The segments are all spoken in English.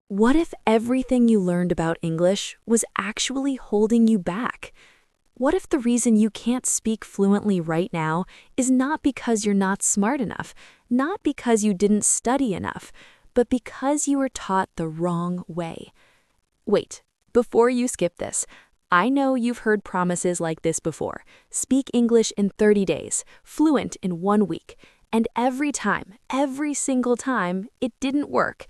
What if everything you learned about English was actually holding you back? What if the reason you can't speak fluently right now is not because you're not smart enough, not because you didn't study enough, but because you were taught the wrong way? Wait, before you skip this, I know you've heard promises like this before. Speak English in 30 days, fluent in 1 week. And every time, every single time, it didn't work.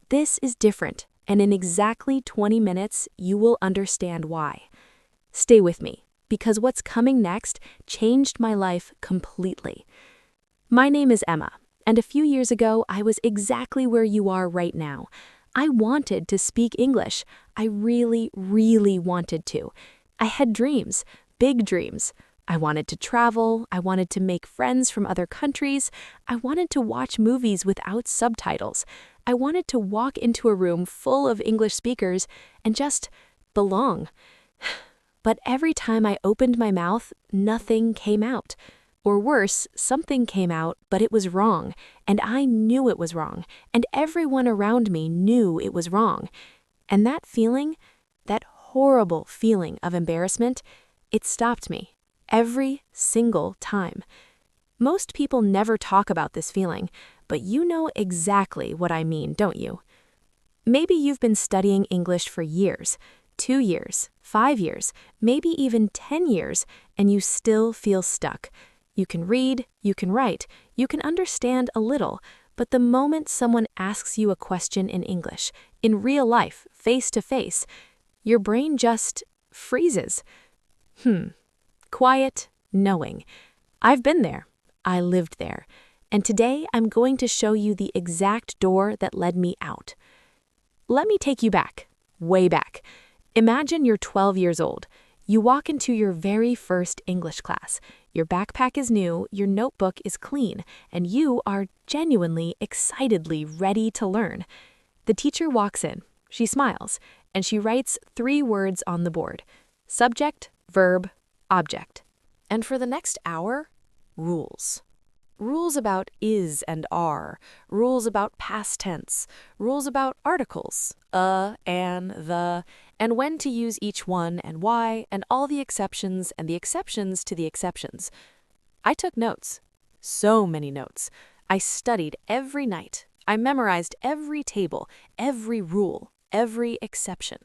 This is different, and in exactly 20 minutes, you will understand why. Stay with me, because what's coming next changed my life completely. My name is Emma, and a few years ago, I was exactly where you are right now. I wanted to speak English. I really, really wanted to. I had dreams, big dreams. I wanted to travel. I wanted to make friends from other countries. I wanted to watch movies without subtitles. I wanted to walk into a room full of English speakers and just belong. But every time I opened my mouth, nothing came out. Or worse, something came out, but it was wrong, and I knew it was wrong, and everyone around me knew it was wrong. And that feeling, that horrible feeling of embarrassment, it stopped me every single time. Most people never talk about this feeling, but you know exactly what I mean, don't you? Maybe you've been studying English for years, 2 years, 5 years, maybe even 10 years, and you still feel stuck. You can read, you can write, you can understand a little, but the moment someone asks you a question in English, in real life, face to face, your brain just freezes. Quiet, knowing. I've been there. I lived there. And today I'm going to show you the exact door that led me out. Let me take you back, way back. Imagine you're 12 years old. You walk into your very first English class. Your backpack is new, your notebook is clean, and you are genuinely, excitedly ready to learn. The teacher walks in, she smiles, and she writes 3 words on the board: subject, verb, object. And for the next hour, rules. Rules about is and are, rules about past tense, rules about articles, an, the, and when to use each one and why, and all the exceptions and the exceptions to the exceptions. I took notes. So many notes. I studied every night. I memorized every table, every rule, every exception.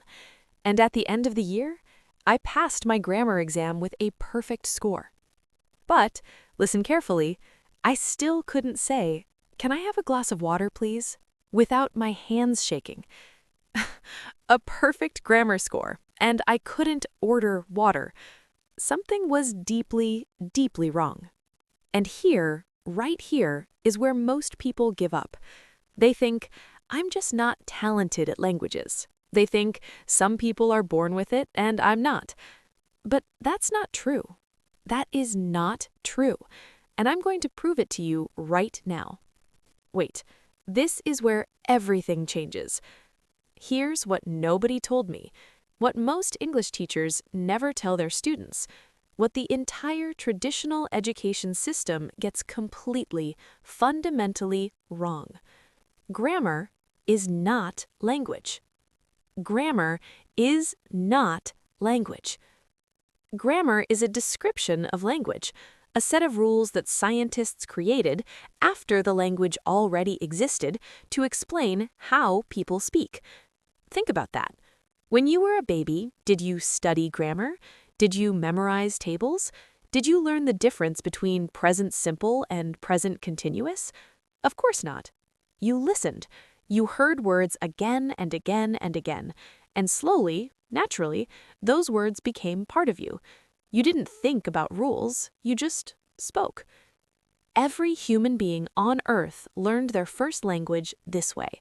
And at the end of the year, I passed my grammar exam with a perfect score. But, listen carefully, I still couldn't say, "Can I have a glass of water, please?" without my hands shaking. A perfect grammar score, and I couldn't order water. Something was deeply, deeply wrong. And here, right here, is where most people give up. They think, I'm just not talented at languages. They think some people are born with it and I'm not. But that's not true. That is not true. And I'm going to prove it to you right now. Wait, this is where everything changes. Here's what nobody told me, what most English teachers never tell their students, what the entire traditional education system gets completely, fundamentally wrong. Grammar is not language. Grammar is not language. Grammar is a description of language, a set of rules that scientists created after the language already existed to explain how people speak. Think about that. When you were a baby, did you study grammar? Did you memorize tables? Did you learn the difference between present simple and present continuous? Of course not. You listened. You heard words again and again and again, and slowly, naturally, those words became part of you. You didn't think about rules, you just spoke. Every human being on Earth learned their first language this way,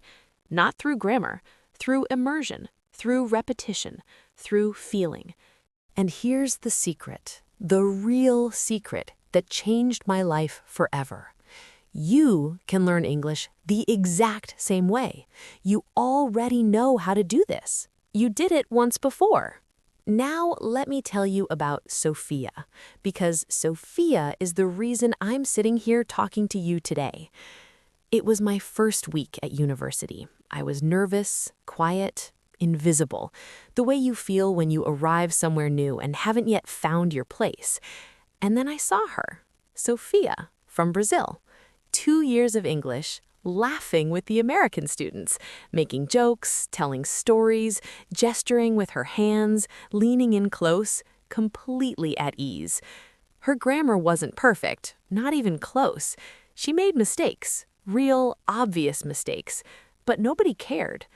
not through grammar, through immersion, through repetition, through feeling. And here's the secret, the real secret that changed my life forever. You can learn English the exact same way. You already know how to do this. You did it once before. Now let me tell you about Sophia, because Sophia is the reason I'm sitting here talking to you today. It was my first week at university. I was nervous, quiet, invisible, the way you feel when you arrive somewhere new and haven't yet found your place. And then I saw her, Sophia, from Brazil. 2 years of English, laughing with the American students, making jokes, telling stories, gesturing with her hands, leaning in close, completely at ease. Her grammar wasn't perfect, not even close. She made mistakes, real, obvious mistakes, but nobody cared.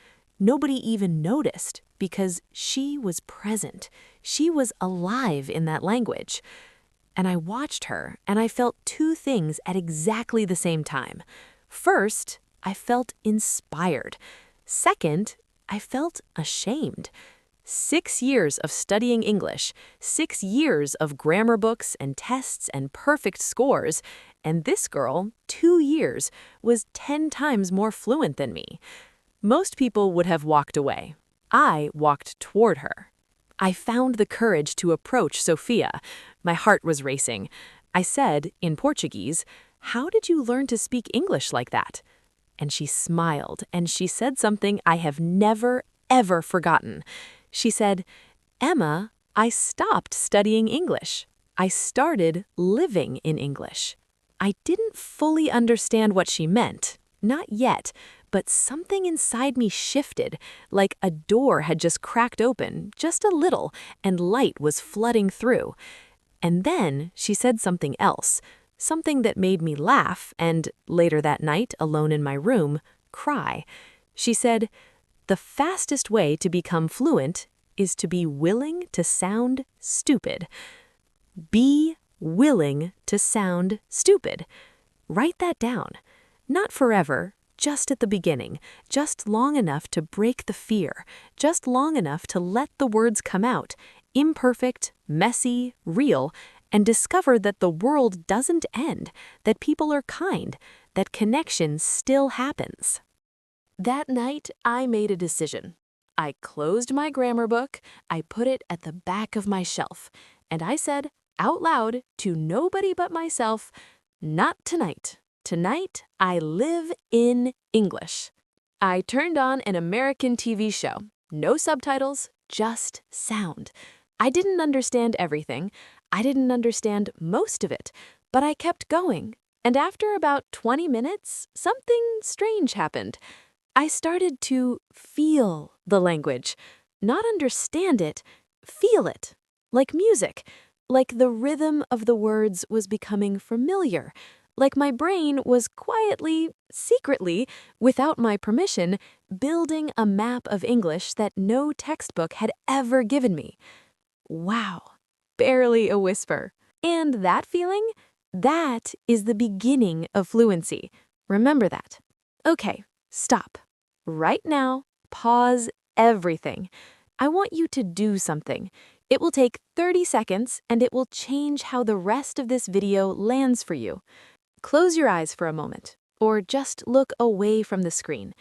Nobody even noticed because she was present. She was alive in that language. And I watched her, and I felt two things at exactly the same time. First, I felt inspired. Second, I felt ashamed. 6 years of studying English, 6 years of grammar books and tests and perfect scores, and this girl, 2 years, was 10 times more fluent than me. Most people would have walked away. I walked toward her. I found the courage to approach Sophia. My heart was racing. I said, in Portuguese, "How did you learn to speak English like that?" And she smiled, and she said something I have never, ever forgotten. She said, "Emma, I stopped studying English. I started living in English." I didn't fully understand what she meant, not yet, but something inside me shifted, like a door had just cracked open, just a little, and light was flooding through. And then she said something else, something that made me laugh and, later that night, alone in my room, cry. She said, "The fastest way to become fluent is to be willing to sound stupid." Be willing to sound stupid. Write that down. Not forever, just at the beginning, just long enough to break the fear, just long enough to let the words come out, imperfect, messy, real, and discover that the world doesn't end, that people are kind, that connection still happens. That night, I made a decision. I closed my grammar book, I put it at the back of my shelf, and I said, out loud, to nobody but myself, "Not tonight. Tonight, I live in English." I turned on an American TV show. No subtitles, just sound. I didn't understand everything. I didn't understand most of it, but I kept going. And after about 20 minutes, something strange happened. I started to feel the language. Not understand it, feel it. Like music. Like the rhythm of the words was becoming familiar. Like my brain was quietly, secretly, without my permission, building a map of English that no textbook had ever given me. Wow, barely a whisper. And that feeling, that is the beginning of fluency. Remember that. Okay, stop. Right now, pause everything. I want you to do something. It will take 30 seconds and it will change how the rest of this video lands for you. Close your eyes for a moment, or just look away from the screen.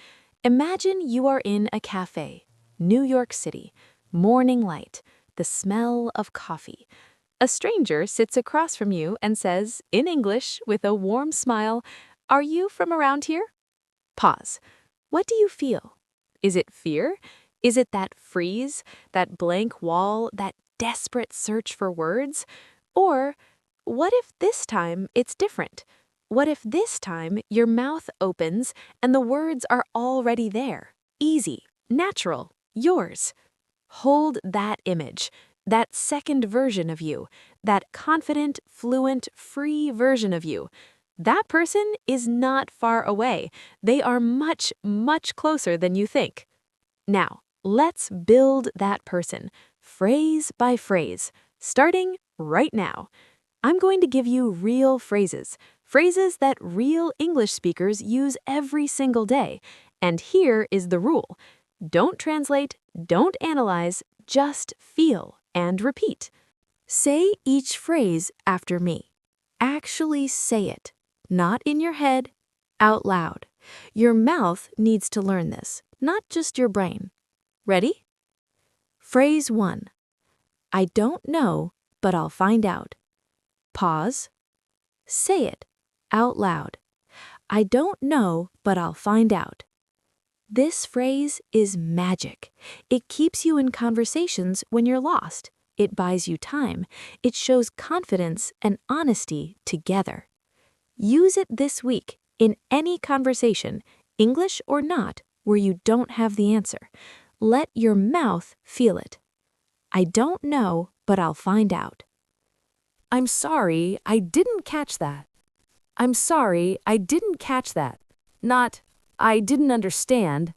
Imagine you are in a cafe, New York City, morning light, the smell of coffee. A stranger sits across from you and says, in English, with a warm smile, "Are you from around here?" Pause. What do you feel? Is it fear? Is it that freeze, that blank wall, that desperate search for words? Or what if this time it's different? What if this time your mouth opens and the words are already there, easy, natural, yours? Hold that image, that second version of you, that confident, fluent, free version of you. That person is not far away. They are much, much closer than you think. Now, let's build that person, phrase by phrase, starting right now. I'm going to give you real phrases, phrases that real English speakers use every single day. And here is the rule. Don't translate, don't analyze, just feel and repeat. Say each phrase after me. Actually say it, not in your head, out loud. Your mouth needs to learn this, not just your brain. Ready? Phrase 1. I don't know, but I'll find out. Pause. Say it out loud. I don't know, but I'll find out. This phrase is magic. It keeps you in conversations when you're lost. It buys you time. It shows confidence and honesty together. Use it this week in any conversation, English or not, where you don't have the answer. Let your mouth feel it. I don't know, but I'll find out. I'm sorry, I didn't catch that. I'm sorry, I didn't catch that. Not, I didn't understand.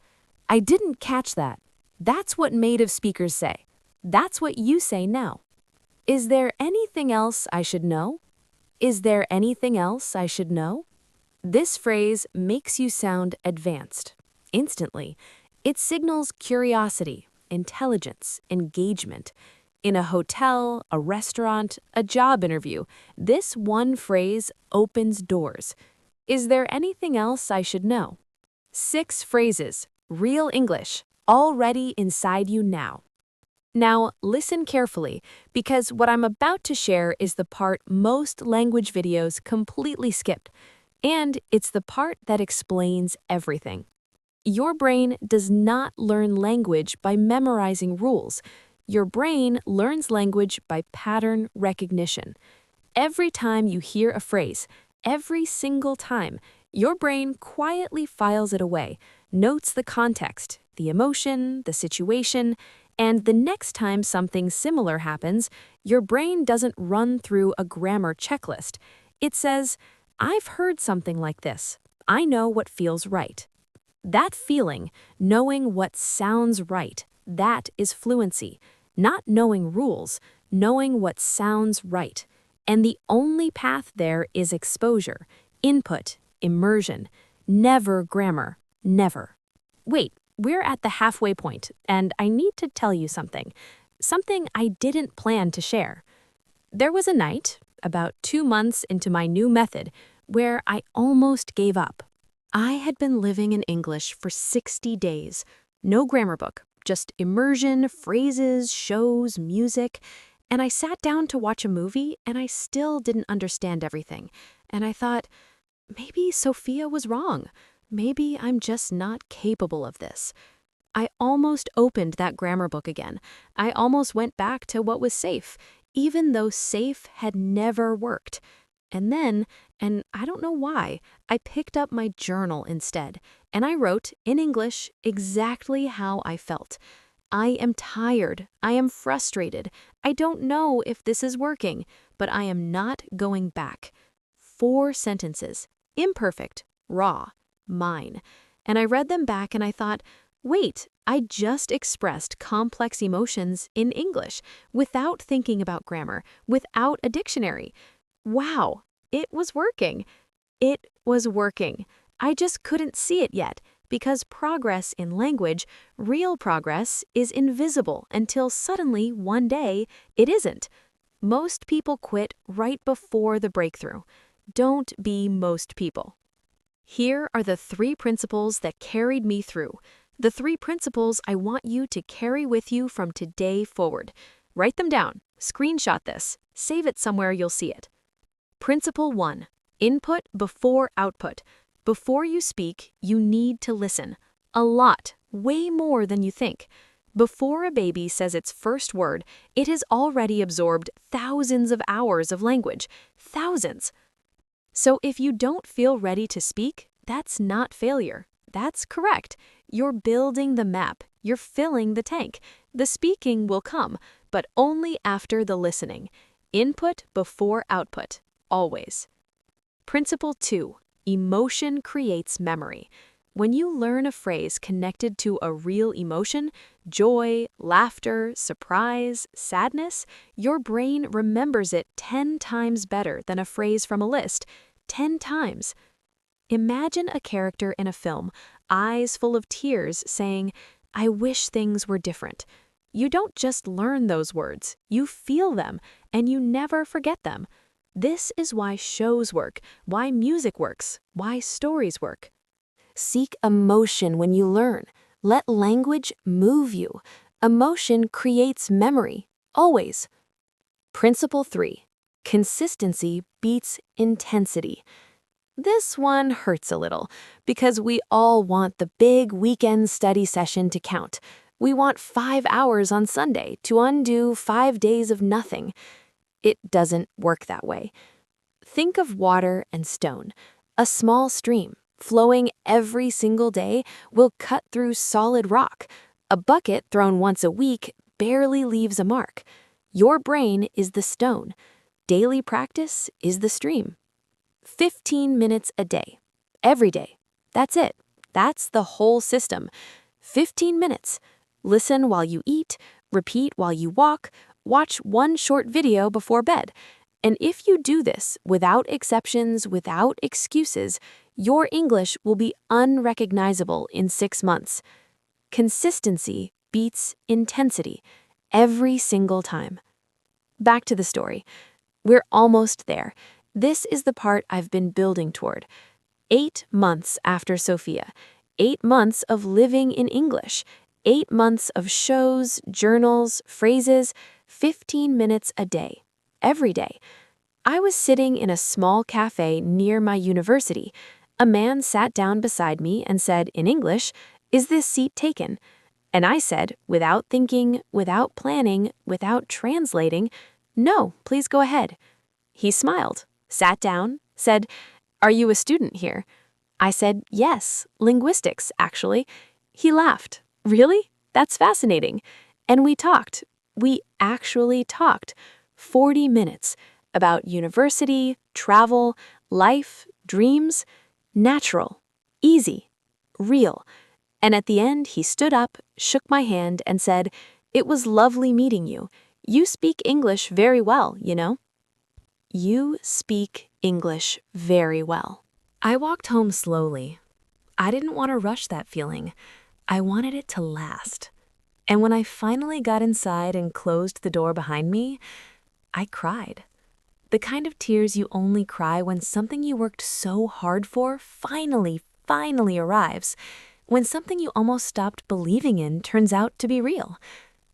I didn't catch that. That's what native speakers say. That's what you say now. Is there anything else I should know? Is there anything else I should know? This phrase makes you sound advanced. Instantly, it signals curiosity, intelligence, engagement. In a hotel, a restaurant, a job interview, this one phrase opens doors. Is there anything else I should know? 6 phrases, real English, already inside you now. Now, listen carefully, because what I'm about to share is the part most language videos completely skip, and it's the part that explains everything. Your brain does not learn language by memorizing rules. Your brain learns language by pattern recognition. Every time you hear a phrase, every single time, your brain quietly files it away, notes the context, the emotion, the situation, and the next time something similar happens, your brain doesn't run through a grammar checklist. It says, I've heard something like this. I know what feels right. That feeling, knowing what sounds right, that is fluency. Not knowing rules, knowing what sounds right. And the only path there is exposure, input, immersion. Never grammar, never. Wait, we're at the halfway point, and I need to tell you something. Something I didn't plan to share. There was a night, about 2 months into my new method, where I almost gave up. I had been living in English for 60 days. No grammar book, just immersion, phrases, shows, music. And I sat down to watch a movie, and I still didn't understand everything. And I thought, maybe Sophia was wrong. Maybe I'm just not capable of this. I almost opened that grammar book again. I almost went back to what was safe, even though safe had never worked. And then, and I don't know why, I picked up my journal instead, and I wrote, in English, exactly how I felt. I am tired. I am frustrated. I don't know if this is working, but I am not going back. 4 sentences, imperfect, raw, mine. And I read them back and I thought, wait, I just expressed complex emotions in English without thinking about grammar, without a dictionary. Wow, it was working. It was working. I just couldn't see it yet because progress in language, real progress, is invisible until suddenly one day it isn't. Most people quit right before the breakthrough. Don't be most people. Here are the 3 principles that carried me through. The 3 principles I want you to carry with you from today forward. Write them down, screenshot this, save it somewhere you'll see it. Principle 1. Input before output. Before you speak, you need to listen. A lot, way more than you think. Before a baby says its first word, it has already absorbed thousands of hours of language. Thousands. So if you don't feel ready to speak, that's not failure. That's correct. You're building the map. You're filling the tank. The speaking will come, but only after the listening. Input before output. Always. Principle 2. Emotion creates memory. When you learn a phrase connected to a real emotion, joy, laughter, surprise, sadness, your brain remembers it 10 times better than a phrase from a list. 10 times. Imagine a character in a film, eyes full of tears, saying, I wish things were different. You don't just learn those words, you feel them, and you never forget them. This is why shows work, why music works, why stories work. Seek emotion when you learn. Let language move you. Emotion creates memory, always. Principle 3. Consistency beats intensity. This one hurts a little because we all want the big weekend study session to count. We want 5 hours on Sunday to undo 5 days of nothing. It doesn't work that way. Think of water and stone. A small stream, flowing every single day, will cut through solid rock. A bucket thrown once a week barely leaves a mark. Your brain is the stone. Daily practice is the stream. 15 minutes a day. Every day. That's it. That's the whole system. 15 minutes. Listen while you eat, repeat while you walk, watch one short video before bed. And if you do this without exceptions, without excuses, your English will be unrecognizable in 6 months. Consistency beats intensity every single time. Back to the story. We're almost there. This is the part I've been building toward. 8 months after Sophia. 8 months of living in English. 8 months of shows, journals, phrases, 15 minutes a day. Every day. I was sitting in a small cafe near my university. A man sat down beside me and said in English, "Is this seat taken?" And I said, without thinking, without planning, without translating, "No, please go ahead." He smiled, sat down, said, "Are you a student here?" I said, "Yes, linguistics, actually." He laughed. "Really? That's fascinating." And we talked. We actually talked. 40 minutes about university, travel, life, dreams. Natural, easy, real. And at the end, he stood up, shook my hand, and said, "It was lovely meeting you. You speak English very well, you know." You speak English very well. I walked home slowly. I didn't want to rush that feeling. I wanted it to last. And when I finally got inside and closed the door behind me, I cried. The kind of tears you only cry when something you worked so hard for finally arrives. When something you almost stopped believing in turns out to be real.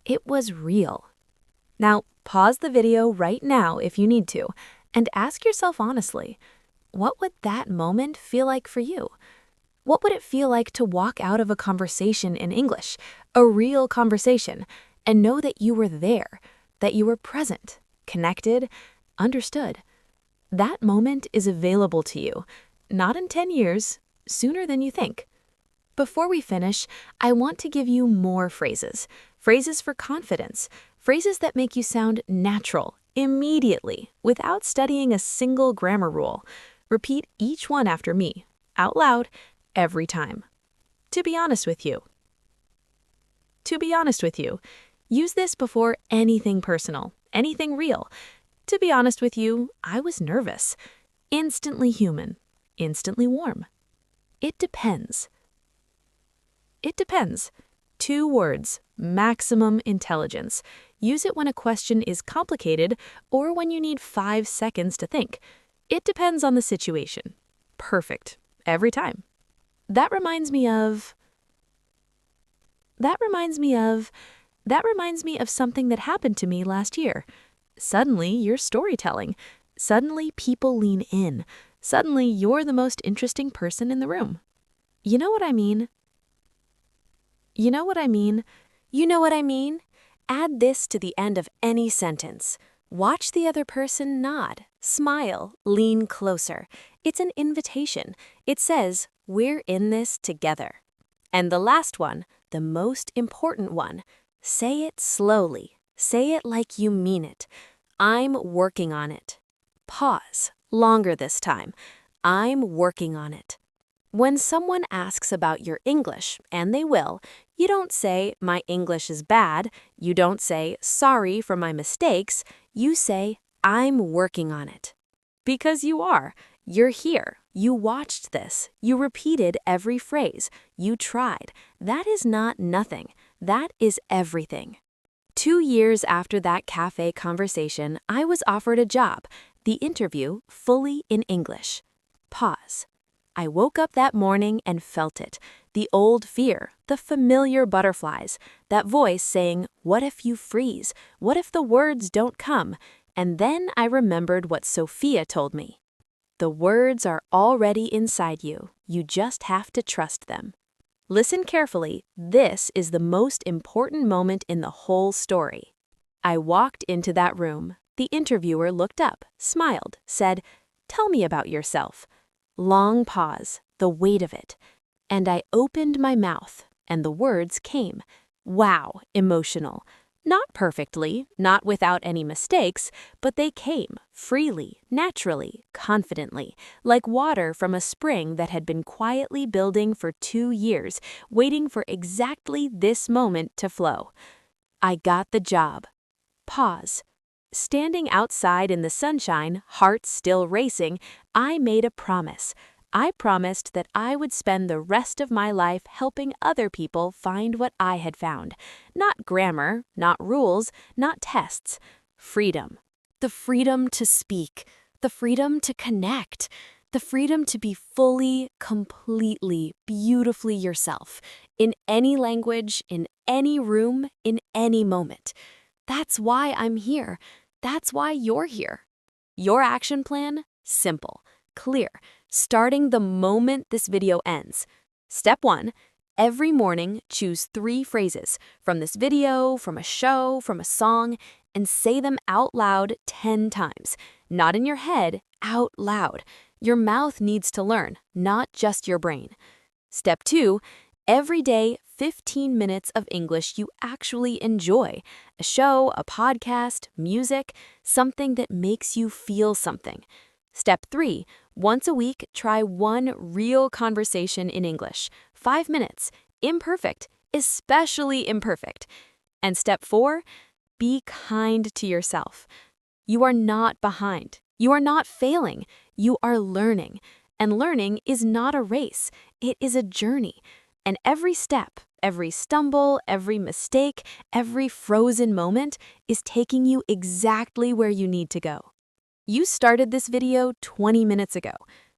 It was real. Now, pause the video right now if you need to, and ask yourself honestly, what would that moment feel like for you? What would it feel like to walk out of a conversation in English, a real conversation, and know that you were there, that you were present, connected, understood? That moment is available to you, not in 10 years, sooner than you think. Before we finish, I want to give you more phrases. Phrases for confidence. Phrases that make you sound natural, immediately, without studying a single grammar rule. Repeat each one after me, out loud, every time. To be honest with you. To be honest with you. Use this before anything personal, anything real. To be honest with you, I was nervous. Instantly human. Instantly warm. It depends. It depends. 2 words, maximum intelligence. Use it when a question is complicated or when you need 5 seconds to think. It depends on the situation. Perfect. Every time. That reminds me of something that happened to me last year. Suddenly, you're storytelling. Suddenly, people lean in. Suddenly, you're the most interesting person in the room. You know what I mean? You know what I mean? You know what I mean? Add this to the end of any sentence. Watch the other person nod, smile, lean closer. It's an invitation. It says, "We're in this together." And the last one, the most important one, say it slowly. Say it like you mean it. I'm working on it. Pause, longer this time. I'm working on it. When someone asks about your English, and they will, you don't say, "My English is bad." You don't say, "Sorry for my mistakes." You say, "I'm working on it." Because you are. You're here. You watched this. You repeated every phrase. You tried. That is not nothing. That is everything. 2 years after that cafe conversation, I was offered a job, the interview, fully in English. Pause. I woke up that morning and felt it. The old fear, the familiar butterflies, that voice saying, "What if you freeze? What if the words don't come?" And then I remembered what Sophia told me. The words are already inside you. You just have to trust them. Listen carefully. This is the most important moment in the whole story. I walked into that room. The interviewer looked up, smiled, said, "Tell me about yourself." Long pause, the weight of it. And I opened my mouth, and the words came. Wow, emotional. Not perfectly, not without any mistakes, but they came, freely, naturally, confidently, like water from a spring that had been quietly building for 2 years, waiting for exactly this moment to flow. I got the job. Pause. Standing outside in the sunshine, heart still racing, I made a promise. I promised that I would spend the rest of my life helping other people find what I had found. Not grammar, not rules, not tests. Freedom. The freedom to speak. The freedom to connect. The freedom to be fully, completely, beautifully yourself. In any language, in any room, in any moment. That's why I'm here. That's why you're here. Your action plan? Simple, clear, starting the moment this video ends. Step 1, every morning choose 3 phrases from this video, from a show, from a song, and say them out loud 10 times. Not in your head, out loud. Your mouth needs to learn, not just your brain. Step 2, every day 15 minutes of English you actually enjoy. A show, a podcast, music, something that makes you feel something. Step 3, once a week, try one real conversation in English. 5 minutes, imperfect, especially imperfect. And step 4, be kind to yourself. You are not behind. You are not failing. You are learning. And learning is not a race. It is a journey. And every step, every stumble, every mistake, every frozen moment is taking you exactly where you need to go. You started this video 20 minutes ago.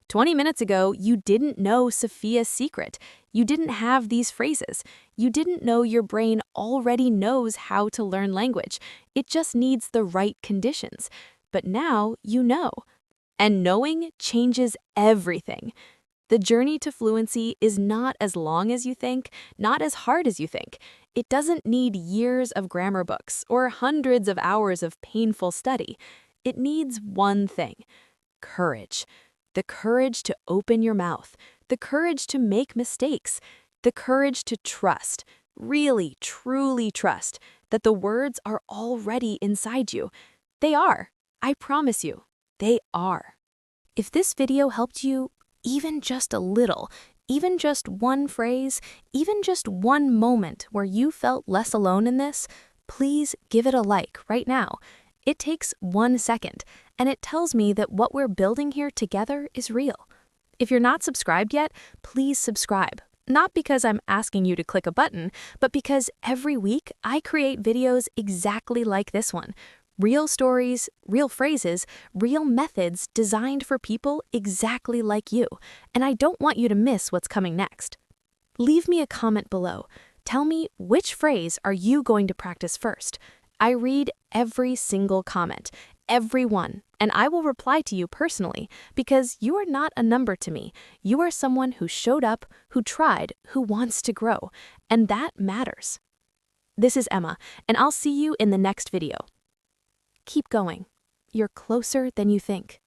20 minutes ago, you didn't know Sophia's secret. You didn't have these phrases. You didn't know your brain already knows how to learn language. It just needs the right conditions. But now you know. And knowing changes everything. The journey to fluency is not as long as you think, not as hard as you think. It doesn't need years of grammar books or hundreds of hours of painful study. It needs one thing: courage. The courage to open your mouth, the courage to make mistakes, the courage to trust, really, truly trust, that the words are already inside you. They are. I promise you, they are. If this video helped you, even just a little, even just one phrase, even just one moment where you felt less alone in this, please give it a like right now. It takes 1 second, and it tells me that what we're building here together is real. If you're not subscribed yet, please subscribe. Not because I'm asking you to click a button, but because every week I create videos exactly like this one. Real stories, real phrases, real methods designed for people exactly like you. And I don't want you to miss what's coming next. Leave me a comment below. Tell me, which phrase are you going to practice first? I read every single comment, every one, and I will reply to you personally because you are not a number to me. You are someone who showed up, who tried, who wants to grow, and that matters. This is Emma, and I'll see you in the next video. Keep going. You're closer than you think.